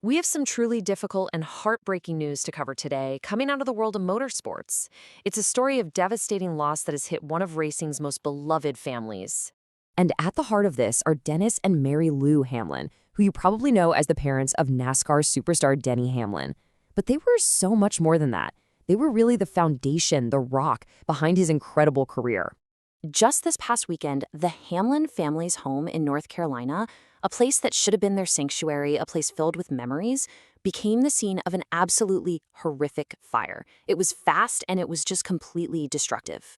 We have some truly difficult and heartbreaking news to cover today, coming out of the world of motorsports. It's a story of devastating loss that has hit one of racing's most beloved families. And at the heart of this are Dennis and Mary Lou Hamlin, who you probably know as the parents of NASCAR superstar Denny Hamlin. But they were so much more than that. They were really the foundation, the rock, behind his incredible career. Just this past weekend, the Hamlin family's home in North Carolina, a place that should have been their sanctuary, a place filled with memories, became the scene of an absolutely horrific fire. It was fast and it was just completely destructive.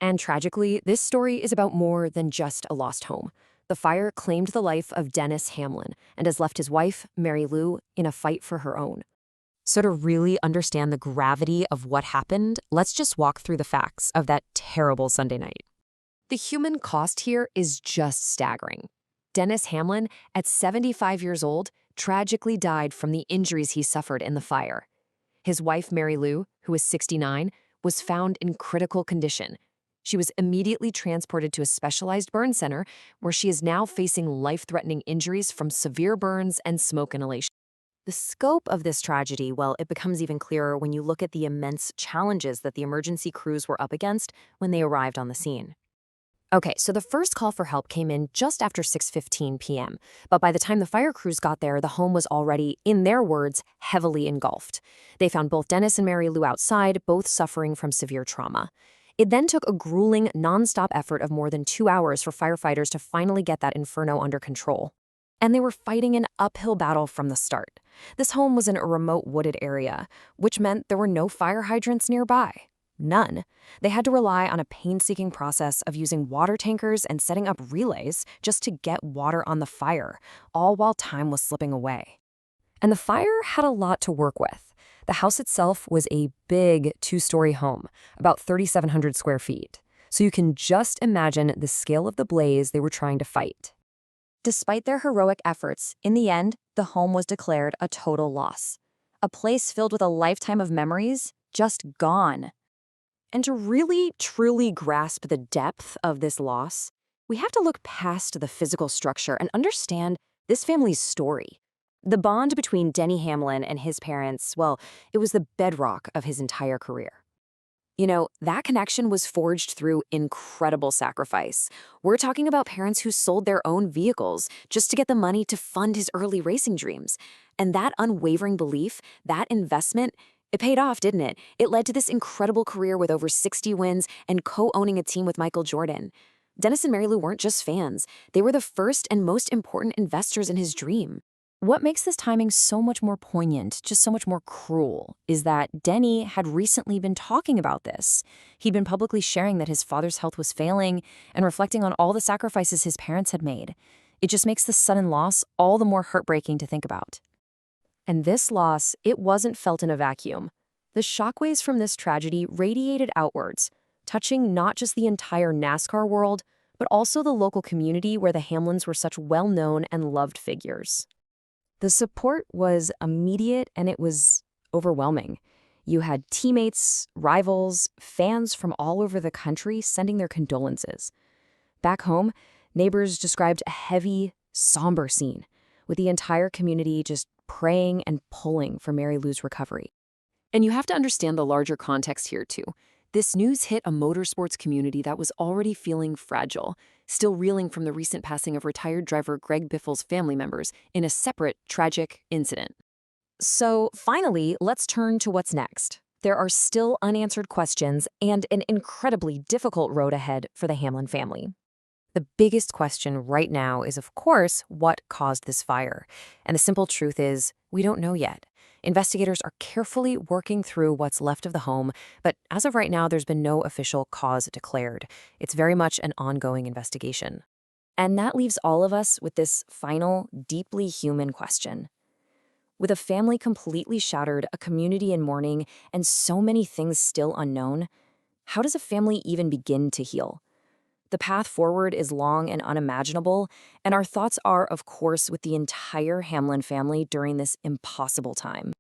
And tragically, this story is about more than just a lost home. The fire claimed the life of Dennis Hamlin and has left his wife, Mary Lou, in a fight for her own. So to really understand the gravity of what happened, let's just walk through the facts of that terrible Sunday night. The human cost here is just staggering. Dennis Hamlin, at 75 years old, tragically died from the injuries he suffered in the fire. His wife, Mary Lou, who was 69, was found in critical condition. She was immediately transported to a specialized burn center where she is now facing life-threatening injuries from severe burns and smoke inhalation. The scope of this tragedy, well, it becomes even clearer when you look at the immense challenges that the emergency crews were up against when they arrived on the scene. Okay, so the first call for help came in just after 6:15 p.m., but by the time the fire crews got there, the home was already, in their words, heavily engulfed. They found both Dennis and Mary Lou outside, both suffering from severe trauma. It then took a grueling, nonstop effort of more than 2 hours for firefighters to finally get that inferno under control. And they were fighting an uphill battle from the start. This home was in a remote wooded area, which meant there were no fire hydrants nearby. None. They had to rely on a painstaking process of using water tankers and setting up relays just to get water on the fire, all while time was slipping away. And the fire had a lot to work with. The house itself was a big two-story home, about 3,700 square feet. So you can just imagine the scale of the blaze they were trying to fight. Despite their heroic efforts, in the end, the home was declared a total loss. A place filled with a lifetime of memories, just gone. And to really, truly grasp the depth of this loss, we have to look past the physical structure and understand this family's story. The bond between Denny Hamlin and his parents, well, it was the bedrock of his entire career. You know, that connection was forged through incredible sacrifice. We're talking about parents who sold their own vehicles just to get the money to fund his early racing dreams. And that unwavering belief, that investment, it paid off, didn't it? It led to this incredible career with over 60 wins and co-owning a team with Michael Jordan. Dennis and Mary Lou weren't just fans. They were the first and most important investors in his dream. What makes this timing so much more poignant, just so much more cruel, is that Denny had recently been talking about this. He'd been publicly sharing that his father's health was failing and reflecting on all the sacrifices his parents had made. It just makes the sudden loss all the more heartbreaking to think about. And this loss, it wasn't felt in a vacuum. The shockwaves from this tragedy radiated outwards, touching not just the entire NASCAR world, but also the local community where the Hamlins were such well-known and loved figures. The support was immediate and it was overwhelming. You had teammates, rivals, fans from all over the country sending their condolences. Back home, neighbors described a heavy, somber scene, with the entire community just praying and pulling for Mary Lou's recovery. And you have to understand the larger context here, too. This news hit a motorsports community that was already feeling fragile, still reeling from the recent passing of retired driver Greg Biffle's family members in a separate, tragic incident. So, finally, let's turn to what's next. There are still unanswered questions and an incredibly difficult road ahead for the Hamlin family. The biggest question right now is, of course, what caused this fire? And the simple truth is, we don't know yet. Investigators are carefully working through what's left of the home, but as of right now, there's been no official cause declared. It's very much an ongoing investigation. And that leaves all of us with this final, deeply human question. With a family completely shattered, a community in mourning, and so many things still unknown, how does a family even begin to heal? The path forward is long and unimaginable, and our thoughts are, of course, with the entire Hamlin family during this impossible time.